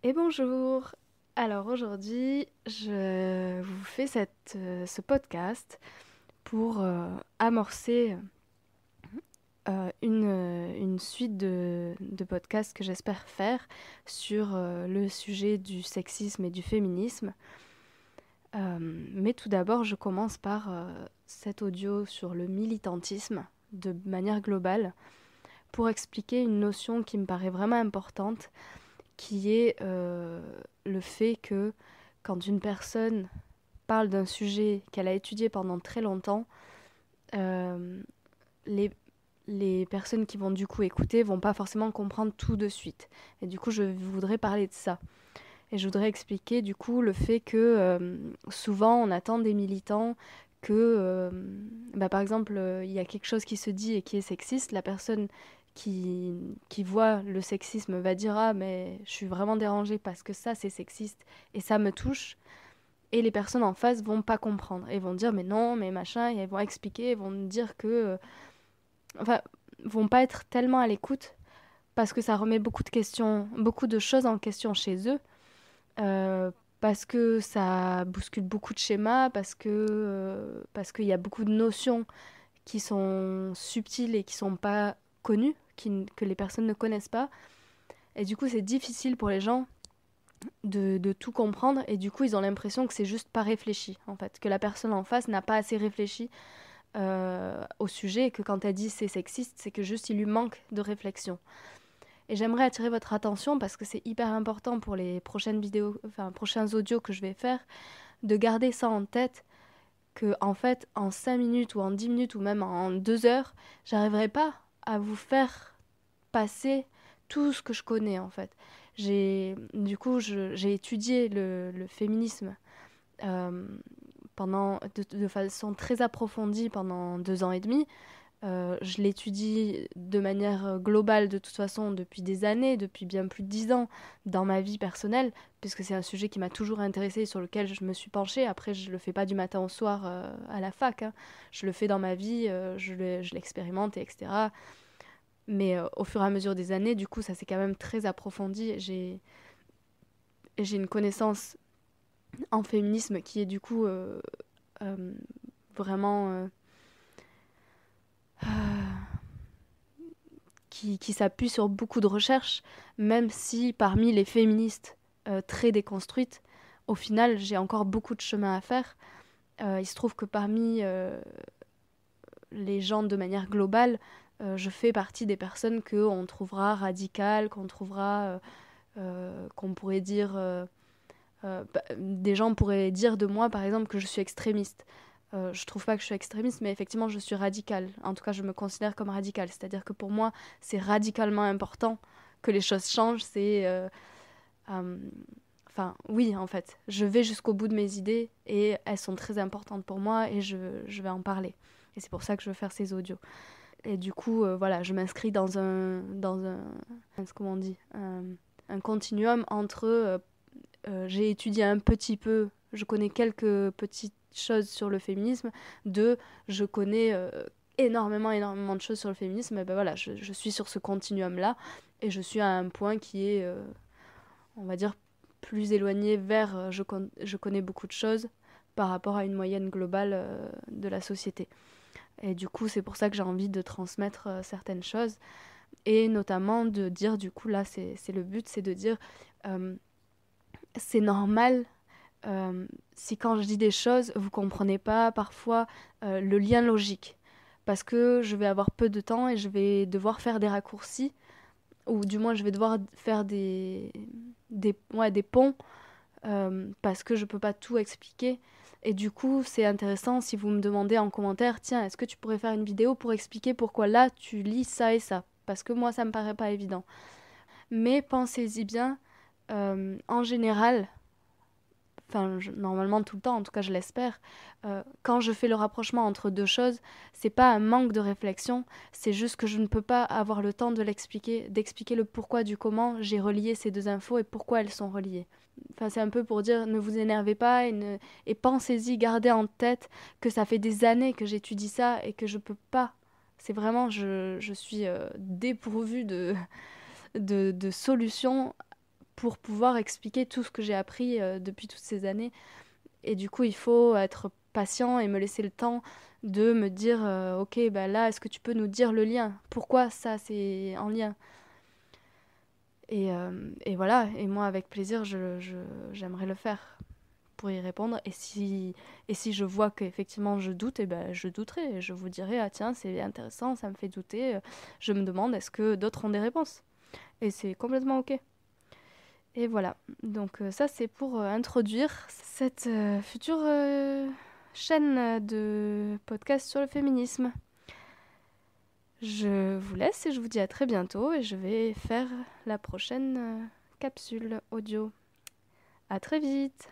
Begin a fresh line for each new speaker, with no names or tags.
Et bonjour! Alors aujourd'hui, je vous fais ce podcast pour amorcer une suite de podcasts que j'espère faire sur le sujet du sexisme et du féminisme. Mais tout d'abord, je commence par cet audio sur le militantisme de manière globale pour expliquer une notion qui me paraît vraiment importante, qui est le fait que quand une personne parle d'un sujet qu'elle a étudié pendant très longtemps, euh, les, les personnes qui vont du coup écouter vont pas forcément comprendre tout de suite. Et du coup, je voudrais parler de ça. Et je voudrais expliquer du coup le fait que souvent on attend des militants que, par exemple, il y a quelque chose qui se dit et qui est sexiste, la personne qui voit le sexisme va dire ah mais je suis vraiment dérangée parce que ça c'est sexiste et ça me touche. Et les personnes en face vont pas comprendre et vont dire mais non, mais machin, et elles vont expliquer, elles vont dire que... enfin, vont pas être tellement à l'écoute parce que ça remet beaucoup de questions, beaucoup de choses en question chez eux, euh, parce que ça bouscule beaucoup de schémas, parce qu'il y a beaucoup de notions qui sont subtiles et qui sont pas connues, que les personnes ne connaissent pas. Et du coup, c'est difficile pour les gens de tout comprendre et du coup, ils ont l'impression que c'est juste pas réfléchi, en fait, que la personne en face n'a pas assez réfléchi au sujet et que quand elle dit c'est sexiste, c'est que juste il lui manque de réflexion. Et j'aimerais attirer votre attention parce que c'est hyper important pour les prochaines vidéos, enfin prochains audios que je vais faire, de garder ça en tête que en fait en 5 minutes ou en 10 minutes ou même en 2 heures, j'arriverai pas à vous faire passer tout ce que je connais en fait. J'ai étudié le féminisme euh, de façon très approfondie pendant 2 ans et demi. Je l'étudie de manière globale de toute façon depuis des années, depuis bien plus de 10 ans dans ma vie personnelle, puisque c'est un sujet qui m'a toujours intéressée et sur lequel je me suis penchée. Après, je le fais pas du matin au soir à la fac, hein. Je le fais dans ma vie, je l'expérimente, etc. Mais au fur et à mesure des années, du coup, ça s'est quand même très approfondi. J'ai une connaissance en féminisme qui est du coup euh, vraiment qui s'appuie sur beaucoup de recherches, même si parmi les féministes très déconstruites, au final, j'ai encore beaucoup de chemin à faire. Il se trouve que parmi les gens de manière globale, je fais partie des personnes qu'on trouvera radicales, qu'on pourrait dire... des gens pourraient dire de moi, par exemple, que je suis extrémiste. Je trouve pas que je suis extrémiste, mais effectivement, je suis radicale. En tout cas, je me considère comme radicale. C'est-à-dire que pour moi, c'est radicalement important que les choses changent. Euh, Enfin, oui, en fait. Je vais jusqu'au bout de mes idées et elles sont très importantes pour moi et je vais en parler. Et c'est pour ça que je veux faire ces audios. Et du coup, voilà, je m'inscris comment on dit, un continuum entre j'ai étudié un petit peu, je connais quelques petites choses sur le féminisme, je connais énormément de choses sur le féminisme, et ben voilà, je suis sur ce continuum-là, et je suis à un point qui est, on va dire, plus éloigné vers je connais beaucoup de choses par rapport à une moyenne globale de la société. Et du coup, c'est pour ça que j'ai envie de transmettre certaines choses, et notamment de dire, du coup, là, c'est le but, c'est de dire, euh, c'est normal si quand je dis des choses, vous comprenez pas parfois le lien logique. Parce que je vais avoir peu de temps et je vais devoir faire des raccourcis, ou du moins je vais devoir faire des ponts, parce que je peux pas tout expliquer. Et du coup, c'est intéressant si vous me demandez en commentaire, tiens, est-ce que tu pourrais faire une vidéo pour expliquer pourquoi là tu lis ça et ça? Parce que moi, ça me paraît pas évident. Mais pensez-y bien, en général, enfin normalement tout le temps, en tout cas je l'espère, quand je fais le rapprochement entre deux choses, c'est pas un manque de réflexion, c'est juste que je ne peux pas avoir le temps de l'expliquer, d'expliquer le pourquoi du comment j'ai relié ces deux infos et pourquoi elles sont reliées. Enfin, c'est un peu pour dire ne vous énervez pas et pensez-y, gardez en tête que ça fait des années que j'étudie ça et que je peux pas. C'est vraiment, je suis dépourvue de solutions pour pouvoir expliquer tout ce que j'ai appris depuis toutes ces années. Et du coup, il faut être patient et me laisser le temps de me dire ok, bah là, est-ce que tu peux nous dire le lien? Pourquoi ça, c'est en lien? Et voilà, et moi, avec plaisir, j'aimerais le faire pour y répondre. Et si je vois qu'effectivement je doute, et ben, je douterai. Je vous dirai, ah tiens, c'est intéressant, ça me fait douter. Je me demande, est-ce que d'autres ont des réponses? Et c'est complètement ok. Et voilà, donc ça c'est pour introduire cette future chaîne de podcast sur le féminisme. Je vous laisse et je vous dis à très bientôt et je vais faire la prochaine capsule audio. À très vite!